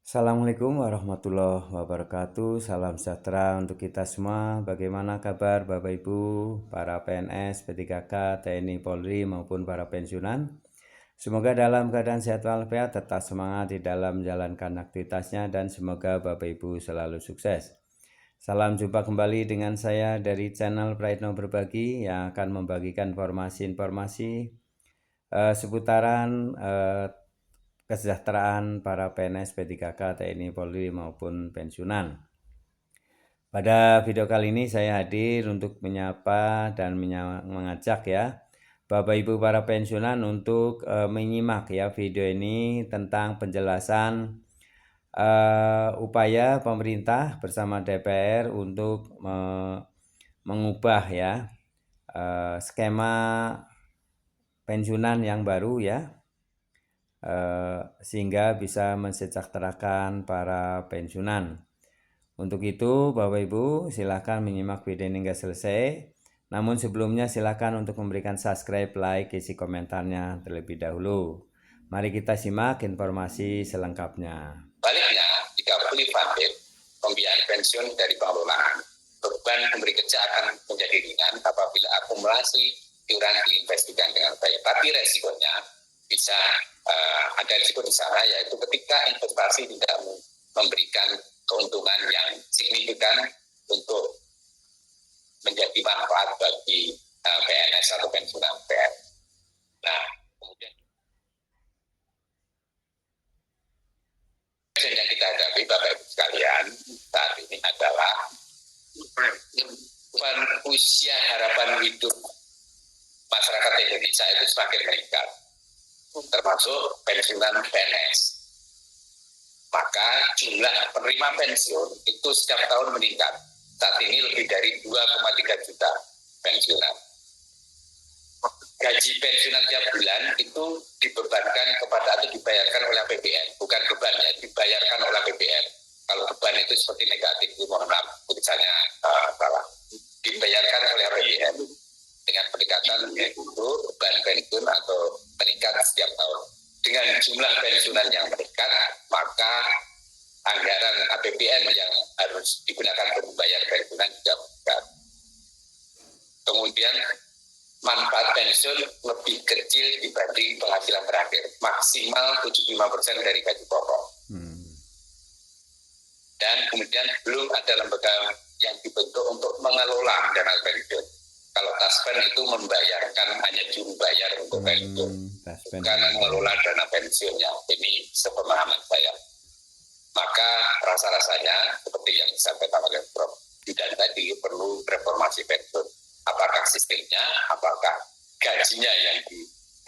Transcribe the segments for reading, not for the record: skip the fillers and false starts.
Assalamualaikum warahmatullahi wabarakatuh. Salam sejahtera untuk kita semua. Bagaimana kabar Bapak Ibu, para PNS, P3K, TNI, Polri maupun para pensiunan? Semoga dalam keadaan sehat walafiat, tetap semangat di dalam menjalankan aktivitasnya dan semoga Bapak Ibu selalu sukses. Salam jumpa kembali dengan saya dari channel Praitno Berbagi yang akan membagikan informasi-informasi seputaran kesejahteraan para PNS, P3K, TNI, Polri maupun pensiunan. Pada video kali ini saya hadir untuk menyapa dan mengajak ya Bapak Ibu para pensiunan untuk menyimak ya video ini tentang penjelasan upaya pemerintah bersama DPR untuk mengubah ya skema pensiunan yang baru ya, sehingga bisa mensejahterakan para pensiunan. Untuk itu Bapak Ibu silakan menyimak video ini hingga selesai. Namun sebelumnya silakan untuk memberikan subscribe, like, isi komentarnya terlebih dahulu. Mari kita simak informasi selengkapnya. Baliknya, jika fully funded, pembiayaan pensiun dari pengelolaan, beban pemberi kerja akan menjadi ringan apabila akumulasi iuran diinvestasikan dengan baik. Tapi resikonya bisa ada risiko di sana, yaitu ketika investasi tidak memberikan keuntungan yang signifikan untuk menjadi manfaat bagi PNS atau pensiunan PNS. Nah, kemudian yang kita hadapi Bapak Ibu sekalian saat ini adalah usia harapan hidup masyarakat Indonesia itu semakin meningkat, termasuk pensiunan PNS. Maka jumlah penerima pensiun itu setiap tahun meningkat. Saat ini lebih dari 2,3 juta pensiunan. Gaji pensiunan tiap bulan itu dibebankan kepada atau dibayarkan oleh APBN, bukan beban ya, dibayarkan oleh APBN. Kalau beban itu seperti negatif, mohon maaf, tulisannya salah. Dibayarkan oleh APBN dengan pendekatan yaitu beban pensiun atau meningkat setiap tahun. Dengan jumlah pensiunan yang meningkat, maka anggaran APBN yang harus digunakan untuk membayar pensiunan juga meningkat. Kemudian manfaat pensiun lebih kecil dibanding penghasilan terakhir, maksimal 75% dari gaji pokok. Dan kemudian belum ada lembaga yang dibentuk untuk mengelola dana pensiun. Kalau Taspen itu membayarkan hanya juru bayar untuk pensiun, bukan mengelola dana pensiunnya. Ini sepemahaman saya. Maka rasa-rasanya seperti yang disampaikan oleh Prof. Yudan tadi perlu reformasi pensiun. Apakah sistemnya, apakah gajinya yang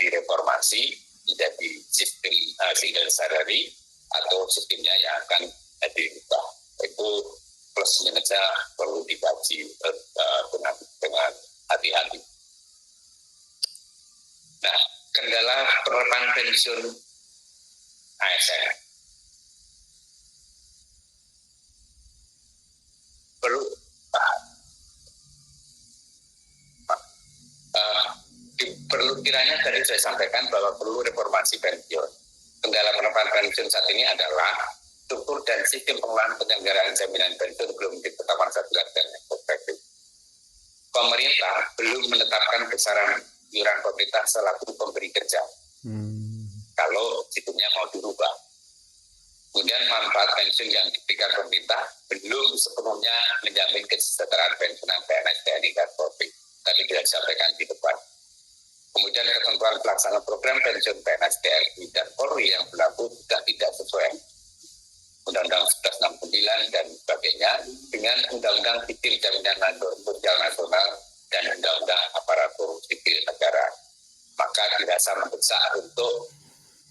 direformasi menjadi sistem single salary atau sistemnya yang akan diubah. Itu plus minusnya perlu dikaji dengan hati-hati. Nah, kendala penerapan pensiun ASN perlu kiranya tadi saya sampaikan bahwa perlu reformasi pensiun. Kendala penerapan pensiun saat ini adalah struktur dan sistem pengelolaan penyelenggaraan jaminan pensiun belum ditetapkan satu dan efektif. Pemerintah belum menetapkan besaran iuran pemerintah selaku pemberi kerja. Kalau sistemnya mau dirubah. Kemudian manfaat pensiun yang diberikan pemerintah belum sepenuhnya menjamin kesejahteraan pensiunan PNS, TNI, dan Polri. Tadi sudah disampaikan di depan. Kemudian ketentuan pelaksanaan program pensiun PNS, TNI, dan Polri yang berlaku juga tidak sesuai Undang-Undang 1169 dan sebagainya dengan Undang-Undang Sipil Jaminan Sosial Nasional dan Undang-Undang Aparatur Sipil Negara. Maka dirasa mendesak untuk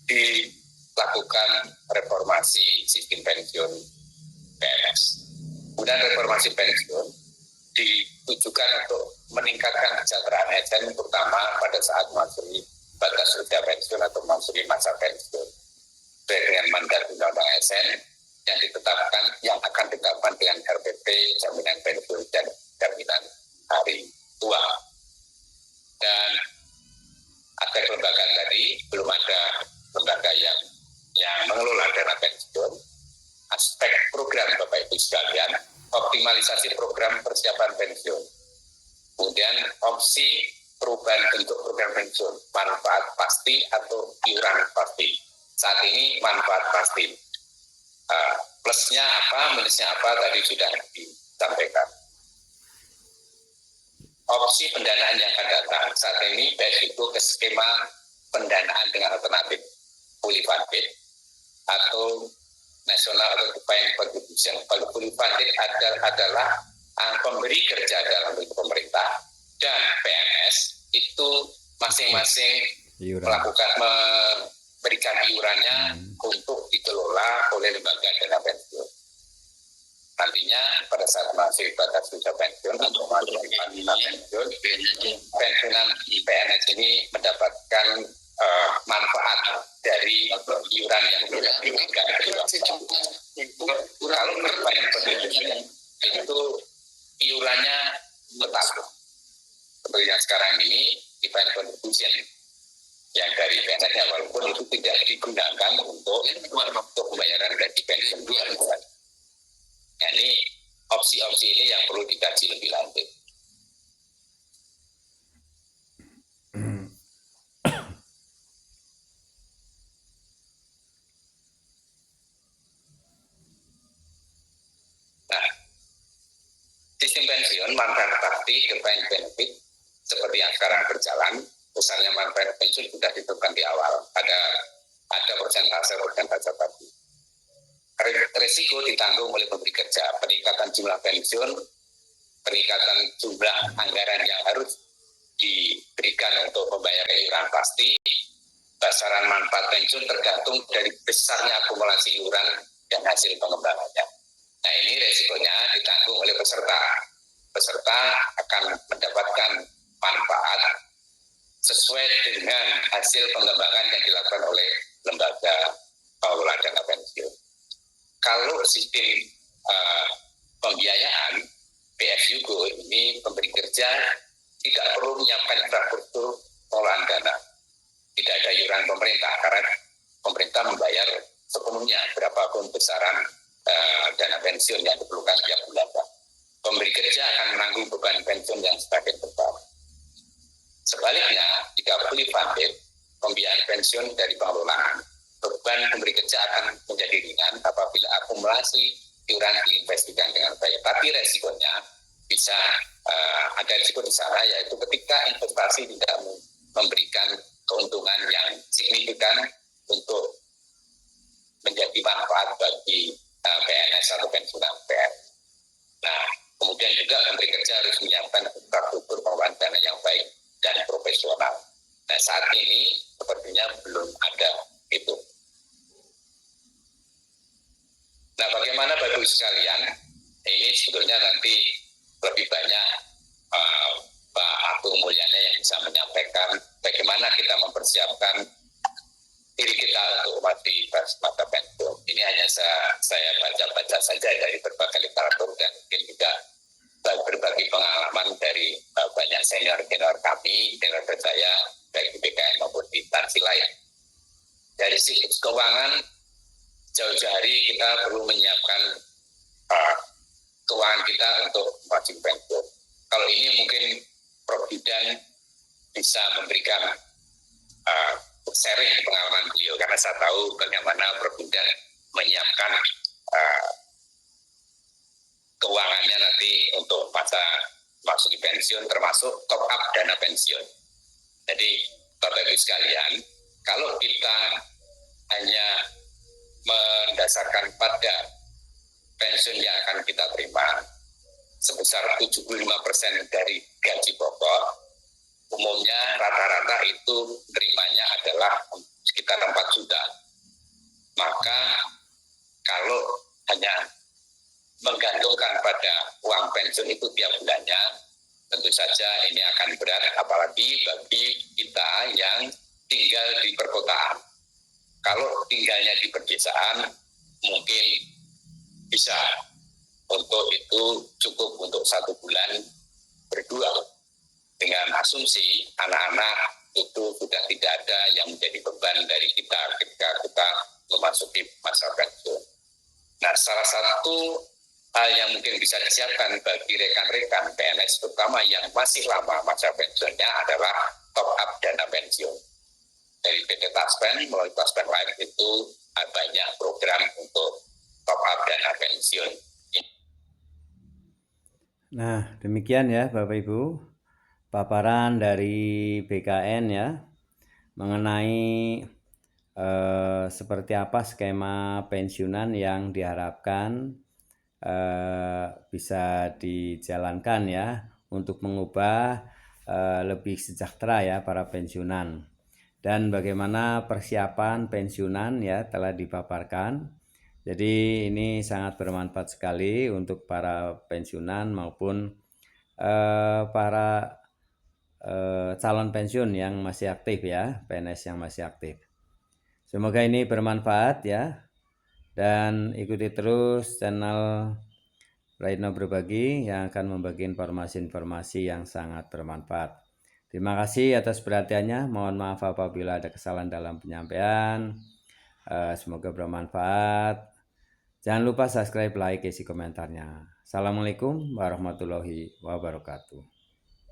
dilakukan reformasi sistem pensiun PNS. Kemudian reformasi pensiun ditujukan untuk meningkatkan kesejahteraan ASN terutama pada saat memasuki batas usia pensiun atau memasuki masa pensiun. Sesuai dengan mandat Undang-Undang ASN yang akan ditetapkan dengan RPP, jaminan pensiun dan jaminan hari tua. Dan aspek kelembagaan tadi belum ada lembaga yang mengelola dana pensiun. aspek program Bapak Ibu sekalian, optimalisasi program persiapan pensiun. Kemudian opsi perubahan bentuk program pensiun, manfaat pasti atau iuran pasti. Saat ini manfaat pasti. Plusnya apa, minusnya apa tadi sudah disampaikan. Opsi pendanaan yang akan datang saat ini itu ke skema pendanaan dengan alternatif fully funded atau national atau defined contribution. Kalau fully funded adalah pemberi kerja dalam bentuk pemerintah dan PNS itu masing-masing melakukan memberikan iurannya untuk dikelola oleh lembaga dana pensiun. Nantinya pada saat masih batas usia pensiun atau masih pensiun, pensiunan PNS ini mendapatkan manfaat dari iuran yang sudah diberikan. Kalau berbayar pendidikan itu iurannya tetap seperti yang sekarang ini defined contribution yang dari PNS-nya, walaupun itu tidak digunakan untuk pembayaran gaji pensiun. Nah, ini opsi-opsi ini yang perlu dikaji lebih lanjut. Nah, sistem pensiun manfaat pasti defined benefit seperti yang sekarang berjalan, misalnya manfaat pensiun sudah ditentukan di awal, ada persentase tadi. Risiko ditanggung oleh pemberi kerja, peningkatan jumlah pensiun, peningkatan jumlah anggaran yang harus diberikan untuk membayar iuran pasti, besaran manfaat pensiun tergantung dari besarnya akumulasi iuran dan hasil pengembangannya. Nah, ini risikonya ditanggung oleh peserta. Peserta akan mendapatkan manfaat sesuai dengan hasil pengembangan yang dilakukan oleh lembaga pengelola dana pensiun. Kalau sistem pembiayaan PSU ini pemberi kerja tidak perlu menyiapkan infrastruktur pengelolaan dana. Tidak ada iuran pemerintah karena pemerintah membayar sepenuhnya berapapun besaran dana pensiun yang diperlukan tiap bulan. Pemberi kerja akan menanggung beban pensiun yang semakin besar. Sebaliknya, jika fully funded, pembiayaan pensiun dari pengelolaan, beban pemberi kerja akan menjadi ringan apabila akumulasi iuran diinvestasikan dengan baik. Tapi resikonya bisa ada risiko di sana, yaitu ketika investasi tidak memberikan keuntungan yang signifikan untuk menjadi manfaat bagi PNS atau pensiunan PNS. Nah, kemudian juga pemberi kerja harus menyiapkan infrastruktur pengelolaan dana yang baik dan profesional. Nah, saat ini sepertinya belum ada itu. Nah, bagaimana Bapak Ibu sekalian? Ini sebetulnya nanti lebih banyak Pak Agung Mulyana yang bisa menyampaikan bagaimana kita mempersiapkan diri kita untuk masa pensiun. Ini hanya saya baca-baca saja dari berbagai literatur dan mungkin juga berbagai pengalaman dari banyak senior-senior kami, senior saya, baik di BKN maupun di instansi lain. Dari sisi keuangan, jauh-jauh hari kita perlu menyiapkan keuangan kita untuk wajib pensiun. Kalau ini mungkin Prof. Bidan bisa memberikan sharing pengalaman beliau, karena saya tahu bagaimana Prof. Bidan menyiapkan keuangannya nanti untuk masa masuk pensiun, termasuk top up dana pensiun. Jadi Bapak Ibu sekalian, kalau kita hanya mendasarkan pada pensiun yang akan kita terima sebesar 75% dari gaji pokok, umumnya rata-rata itu terimanya adalah sekitar 4 juta. Maka kalau hanya menggantungkan pada uang pensiun itu tiap bulannya, tentu saja ini akan berat, apalagi bagi kita yang tinggal di perkotaan. Kalau tinggalnya di pedesaan, mungkin bisa untuk itu cukup untuk 1 bulan berdua, dengan asumsi anak-anak itu sudah tidak ada yang menjadi beban dari kita ketika kita memasuki masa pensiun. Nah, salah satu hal yang mungkin bisa disiapkan bagi rekan-rekan PNS, terutama yang masih lama masa pensiunnya, adalah top up dana pensiun. Dari PT Taspen melalui Taspen Life itu banyak program untuk top up dana pensiun. Nah, demikian ya Bapak Ibu, paparan dari BKN ya, mengenai seperti apa skema pensiunan yang diharapkan bisa dijalankan ya, untuk mengubah lebih sejahtera ya para pensiunan. Dan bagaimana persiapan pensiunan ya telah dipaparkan. Jadi ini sangat bermanfaat sekali untuk para pensiunan maupun para calon pensiun yang masih aktif ya, PNS yang masih aktif. Semoga ini bermanfaat ya, dan ikuti terus channel Praitno Berbagi yang akan membagi informasi-informasi yang sangat bermanfaat. Terima kasih atas perhatiannya. Mohon maaf apabila ada kesalahan dalam penyampaian. Semoga bermanfaat. Jangan lupa subscribe, like, isi komentarnya. Assalamualaikum warahmatullahi wabarakatuh.